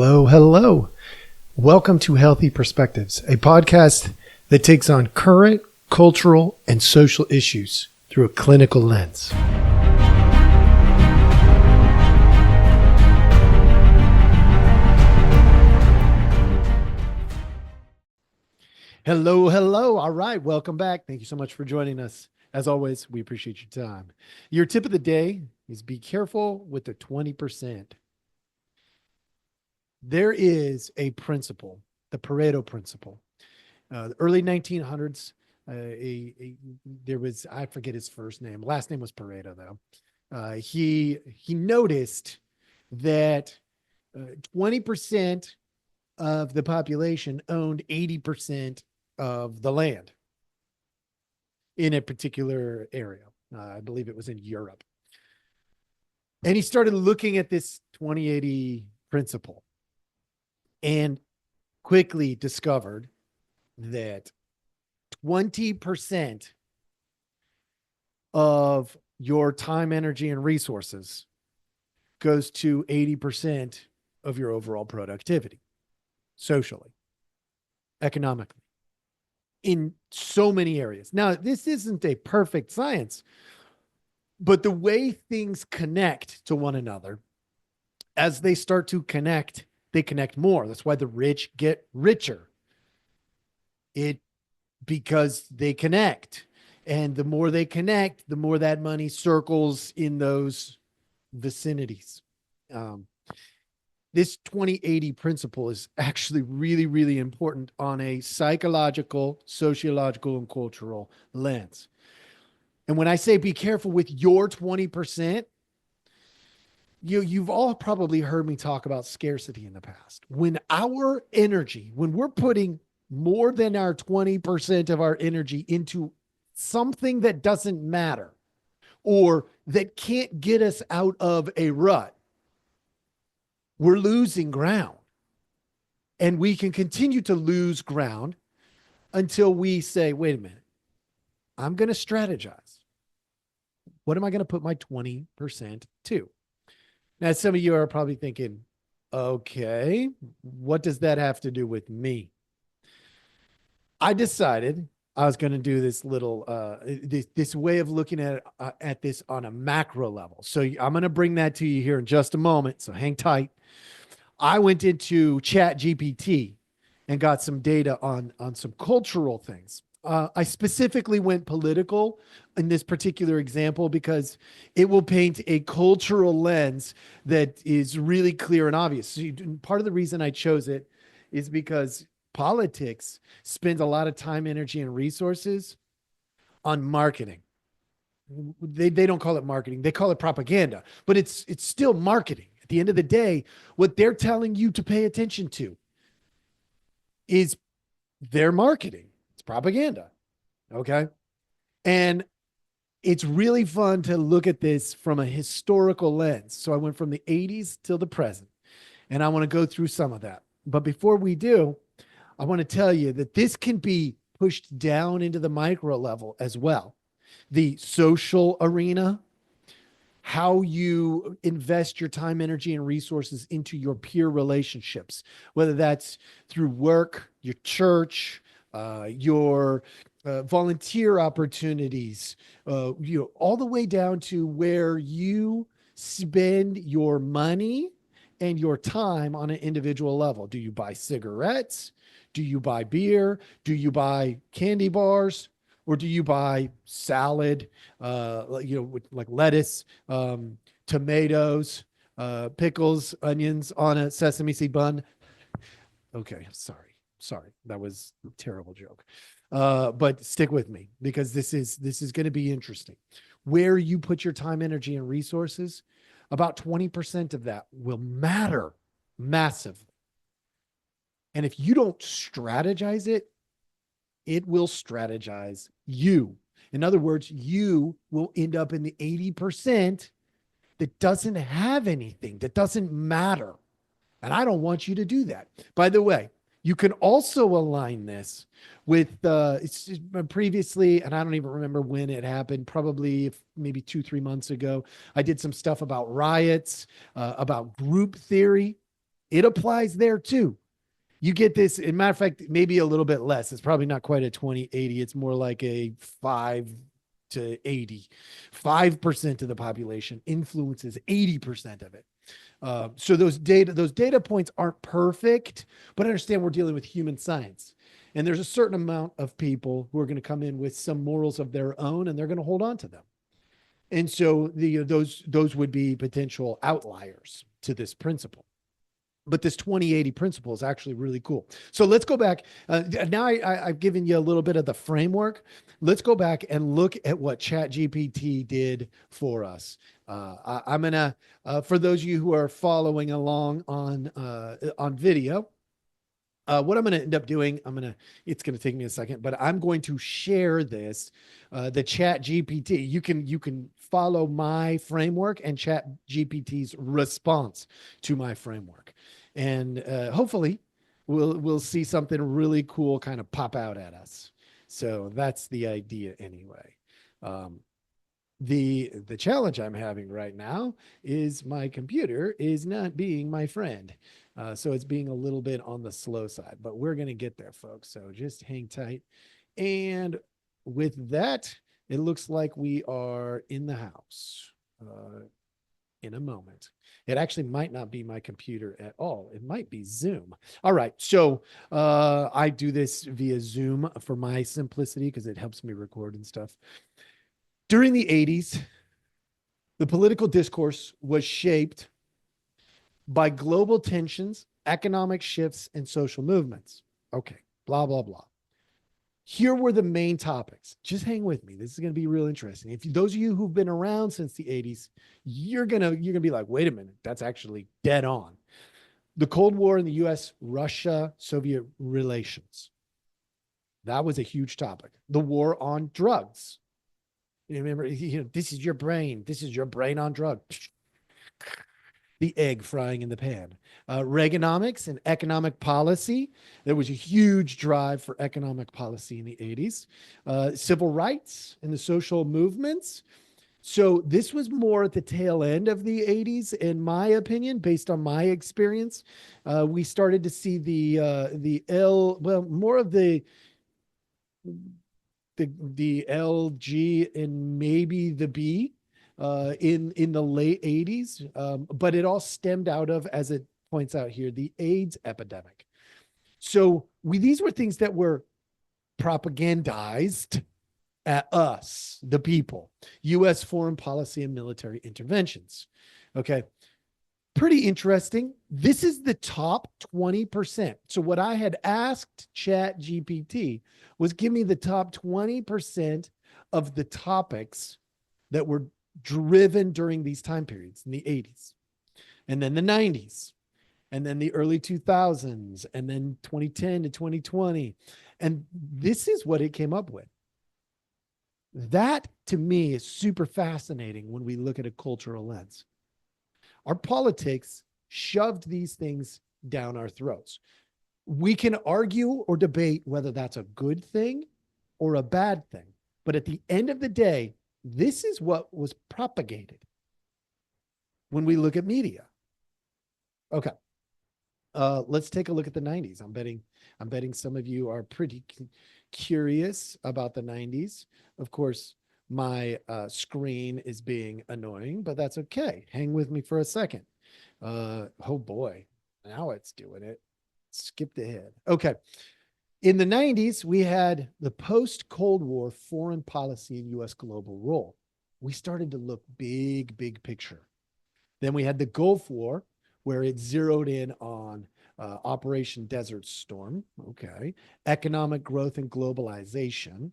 Hello, hello. Welcome to Healthy Perspectives, a podcast that takes on current cultural and social issues through a clinical lens. Hello, hello. All right, welcome back. Thank you so much for joining us. As always, we appreciate your time. Your tip of the day is be careful with the 20%. There is a principle, the Pareto principle. The early 1900s, there was, I forget his first name. Last name was Pareto, though. He noticed that 20% of the population owned 80% of the land in a particular area. I believe it was in Europe. And he started looking at this 20-80 principle and quickly discovered that 20% of your time, energy, and resources goes to 80% of your overall productivity, socially, economically, in so many areas. Now, this isn't a perfect science, but the way things connect to one another, as they start to connect, they connect more. That's why the rich get richer. Because they connect. And the more they connect, the more that money circles in those vicinities. This 20-80 principle is actually really, really important on a psychological, sociological, and cultural lens. And when I say be careful with your 20%, you've all probably heard me talk about scarcity in the past. When our energy, when we're putting more than our 20% of our energy into something that doesn't matter or that can't get us out of a rut, we're losing ground. And we can continue to lose ground until we say, wait a minute, I'm going to strategize. What am I going to put my 20% to? Now, some of you are probably thinking, okay, what does that have to do with me? I decided I was going to do this little, this way of looking at this on a macro level. So I'm going to bring that to you here in just a moment. So hang tight. I went into ChatGPT and got some data on some cultural things. I specifically went political in this particular example because it will paint a cultural lens that is really clear and obvious. So part of the reason I chose it is because politics spends a lot of time, energy, and resources on marketing. They don't call it marketing. They call it propaganda, but it's still marketing. At the end of the day, what they're telling you to pay attention to is their marketing. It's propaganda. Okay. And it's really fun to look at this from a historical lens. So I went from the 80s till the present, and I want to go through some of that. But before we do, I want to tell you that this can be pushed down into the micro level as well. The social arena, how you invest your time, energy, and resources into your peer relationships, whether that's through work, your church, your volunteer opportunities, all the way down to where you spend your money and your time on an individual level. Do you buy cigarettes? Do you buy beer? Do you buy candy bars? Or do you buy salad, with like lettuce, tomatoes, pickles, onions on a sesame seed bun? Okay, sorry. That was a terrible joke. But stick with me because this is going to be interesting. Where you put your time, energy, and resources, about 20% of that will matter massively. And if you don't strategize it, it will strategize you. In other words, you will end up in the 80% that doesn't have anything, that doesn't matter. And I don't want you to do that. By the way, you can also align this with previously, and I don't even remember when it happened, probably maybe 2-3 months ago. I did some stuff about riots, about group theory It applies there too. You get this, in matter of fact, maybe a little bit less. It's probably not quite a 20-80. It's more like a 5 to 80. 5% of the population influences 80% of it. So those data points aren't perfect, but understand we're dealing with human science. And there's a certain amount of people who are going to come in with some morals of their own, and they're going to hold on to them. And so those would be potential outliers to this principle. But this 2080 principle is actually really cool. So let's go back. Now I've given you a little bit of the framework. Let's go back and look at what ChatGPT did for us. I'm going to, for those of you who are following along on video, what I'm going to end up doing, it's going to take me a second, but I'm going to share this, the ChatGPT. You can follow my framework and ChatGPT's response to my framework. And hopefully we'll see something really cool kind of pop out at us. So that's the idea anyway. The challenge I'm having right now is my computer is not being my friend. So it's being a little bit on the slow side, but we're going to get there, folks. So just hang tight. And with that, it looks like we are in the house in a moment. It actually might not be my computer at all. It might be Zoom. All right. So I do this via Zoom for my simplicity because it helps me record and stuff. During the 80s, the political discourse was shaped by global tensions, economic shifts, and social movements. Okay, blah, blah, blah. Here were the main topics. Just hang with me. This is going to be real interesting. If those of you who've been around since the 80s, you're gonna be like, wait a minute, that's actually dead on. The Cold War in the US, Russia, Soviet relations. That was a huge topic. The war on drugs. You remember, this is your brain. This is your brain on drugs. The egg frying in the pan. Reaganomics and economic policy. There was a huge drive for economic policy in the 80s. Civil rights and the social movements. So this was more at the tail end of the 80s, in my opinion, based on my experience. We started to see more of the LG and maybe the B in the late 80s. But it all stemmed out of, as it points out here, the AIDS epidemic. So these were things that were propagandized at us, the people, U.S. foreign policy and military interventions. Okay. Pretty interesting. This is the top 20%. So what I had asked ChatGPT was give me the top 20% of the topics that were driven during these time periods in the 80s, and then the 90s, and then the early 2000s, and then 2010 to 2020. And this is what it came up with. That, to me, is super fascinating when we look at a cultural lens. Our politics shoved these things down our throats. We can argue or debate whether that's a good thing or a bad thing. But at the end of the day, this is what was propagated when we look at media. Okay. Let's take a look at the 90s. I'm betting some of you are pretty curious about the 90s. Of course, my screen is being annoying, but that's okay. Hang with me for a second. Oh boy, now it's doing it. Skipped ahead. Okay. In the 90s, we had the post-Cold War foreign policy and U.S. global role. We started to look big picture. Then we had the Gulf War, where it zeroed in on Operation Desert Storm. Okay. Economic growth and globalization.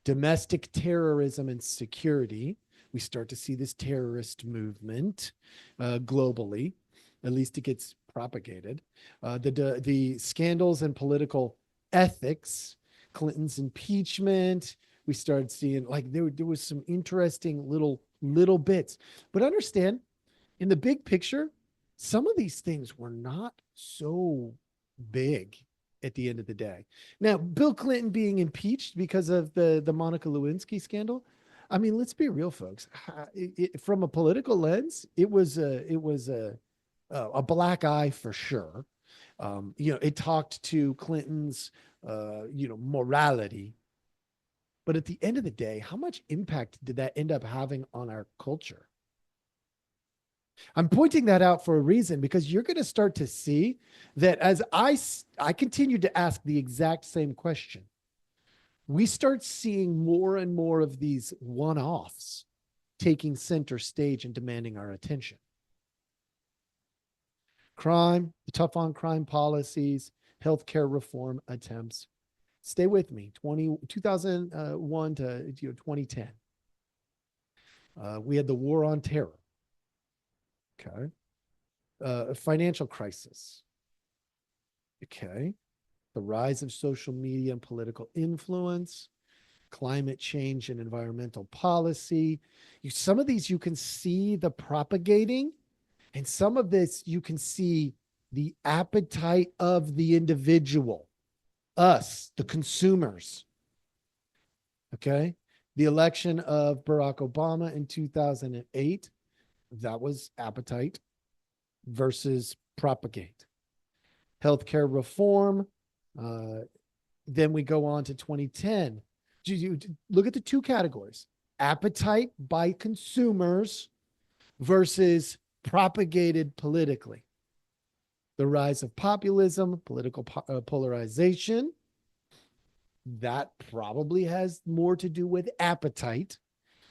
Domestic terrorism and security. We start to see this terrorist movement globally. At least it gets propagated. The scandals and political ethics, Clinton's impeachment. We started seeing there was some interesting little bits. But understand, in the big picture, some of these things were not so big at the end of the day. Now, Bill Clinton being impeached because of the Monica Lewinsky scandal. I mean, let's be real, folks. From a political lens, it was a a black eye for sure. It talked to Clinton's, morality. But at the end of the day, how much impact did that end up having on our culture? I'm pointing that out for a reason because you're going to start to see that as I continue to ask the exact same question, we start seeing more and more of these one-offs taking center stage and demanding our attention. Crime, the tough on crime policies, healthcare reform attempts. Stay with me. 2001 to 2010. We had the war on terror. Okay. A financial crisis. Okay. The rise of social media and political influence, climate change and environmental policy. Some of these you can see the propagating, and some of this you can see the appetite of the individual, us, the consumers. Okay. The election of Barack Obama in 2008, that was appetite versus propagate. Healthcare reform. Then we go on to 2010. You look at the two categories: appetite by consumers versus propagated politically. The rise of populism, political polarization. That probably has more to do with appetite.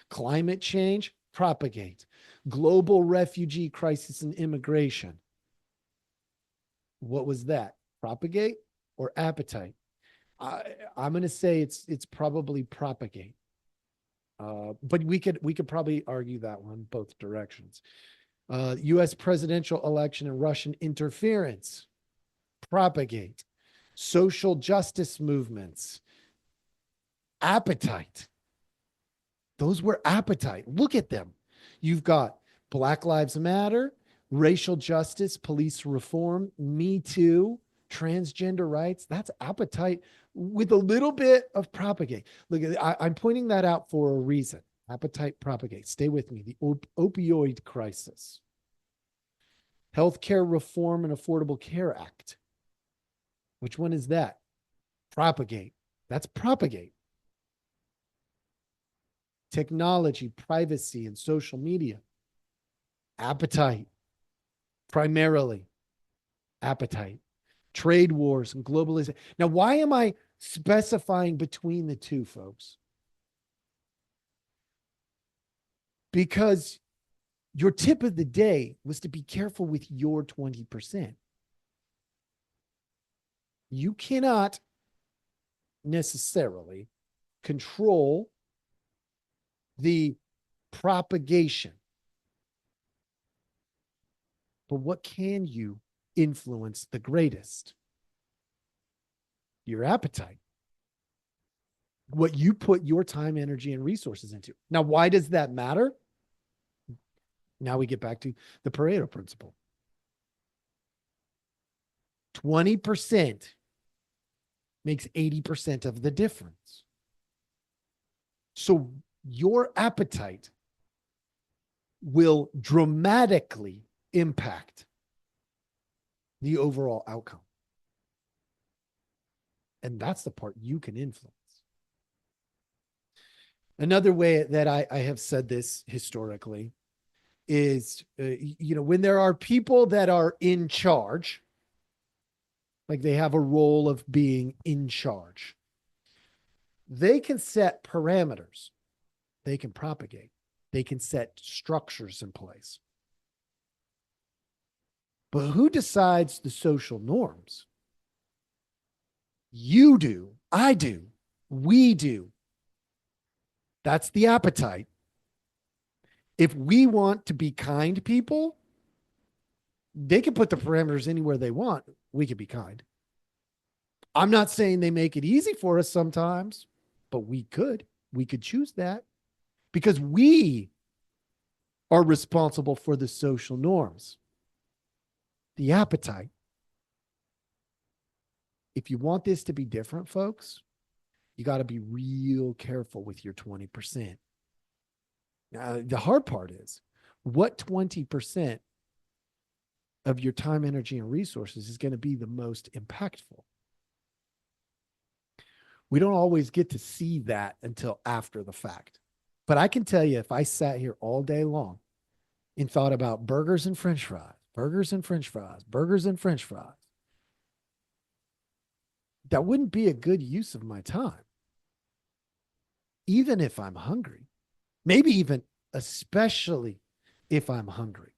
Climate change, propagate. Global refugee crisis and immigration. What was that? Propagate or appetite? I'm going to say it's probably propagate. But we could probably argue that one both directions. U.S. presidential election and Russian interference, propagate. Social justice movements, appetite. Those were appetite. Look at them. You've got Black Lives Matter, racial justice, police reform, Me Too, transgender rights. That's appetite with a little bit of propagate. Look, I'm pointing that out for a reason. Appetite, propagate. Stay with me. The opioid crisis. Healthcare Reform and Affordable Care Act. Which one is that? Propagate. That's propagate. Technology, privacy, and social media. Appetite. Primarily appetite. Trade wars and globalization. Now, why am I specifying between the two, folks? Because your tip of the day was to be careful with your 20%. You cannot necessarily control the propagation. But what can you influence the greatest? Your appetite. What you put your time, energy, and resources into. Now, why does that matter? Now we get back to the Pareto principle. 20% makes 80% of the difference. So your appetite will dramatically impact the overall outcome. And that's the part you can influence. Another way that I have said this historically is, when there are people that are in charge, like they have a role of being in charge, they can set parameters, they can propagate, they can set structures in place. But who decides the social norms? You do, I do, we do. That's the appetite. If we want to be kind people, they can put the parameters anywhere they want. We can be kind. I'm not saying they make it easy for us sometimes, but we could choose that because we are responsible for the social norms, the appetite. If you want this to be different, folks, you got to be real careful with your 20%. Now, the hard part is what 20% of your time, energy, and resources is going to be the most impactful. We don't always get to see that until after the fact. But I can tell you, if I sat here all day long and thought about burgers and French fries, burgers and French fries, burgers and French fries, that wouldn't be a good use of my time. Even if I'm hungry, maybe even especially if I'm hungry.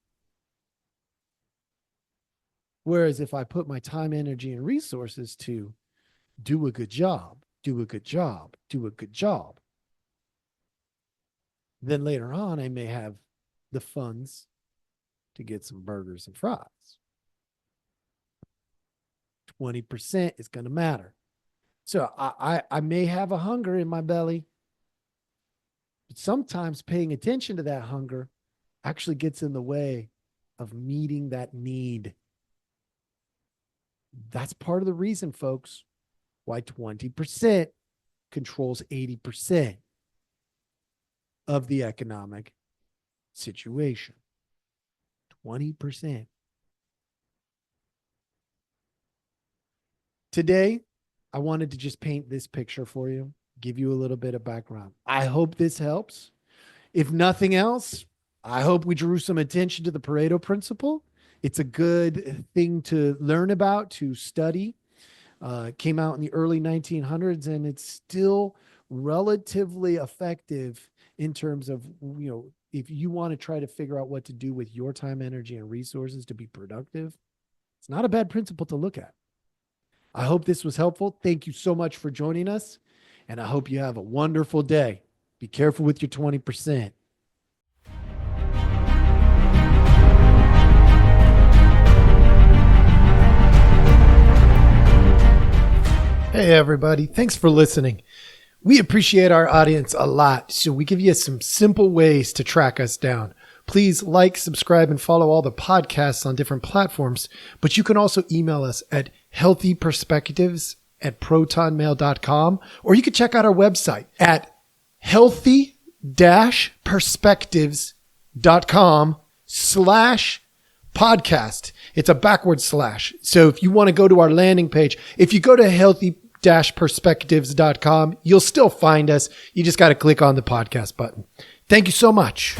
Whereas if I put my time, energy, and resources to do a good job, do a good job, do a good job, then later on, I may have the funds to get some burgers and fries. 20% is going to matter. So I may have a hunger in my belly, but sometimes paying attention to that hunger actually gets in the way of meeting that need. That's part of the reason, folks, why 20% controls 80% of the economic situation. 20%. Today, I wanted to just paint this picture for you, give you a little bit of background. I hope this helps. If nothing else, I hope we drew some attention to the Pareto principle. It's a good thing to learn about, to study. It came out in the early 1900s, and it's still relatively effective in terms of, if you want to try to figure out what to do with your time, energy, and resources to be productive. It's not a bad principle to look at. I hope this was helpful. Thank you so much for joining us, and I hope you have a wonderful day. Be careful with your 20%. Hey, everybody. Thanks for listening. We appreciate our audience a lot, so we give you some simple ways to track us down. Please like, subscribe, and follow all the podcasts on different platforms, but you can also email us at healthyperspectives@protonmail.com, or you can check out our website at healthy-perspectives.com/podcast. It's a backward slash. So if you want to go to our landing page, if you go to healthy-perspectives.com, you'll still find us. You just got to click on the podcast button. Thank you so much.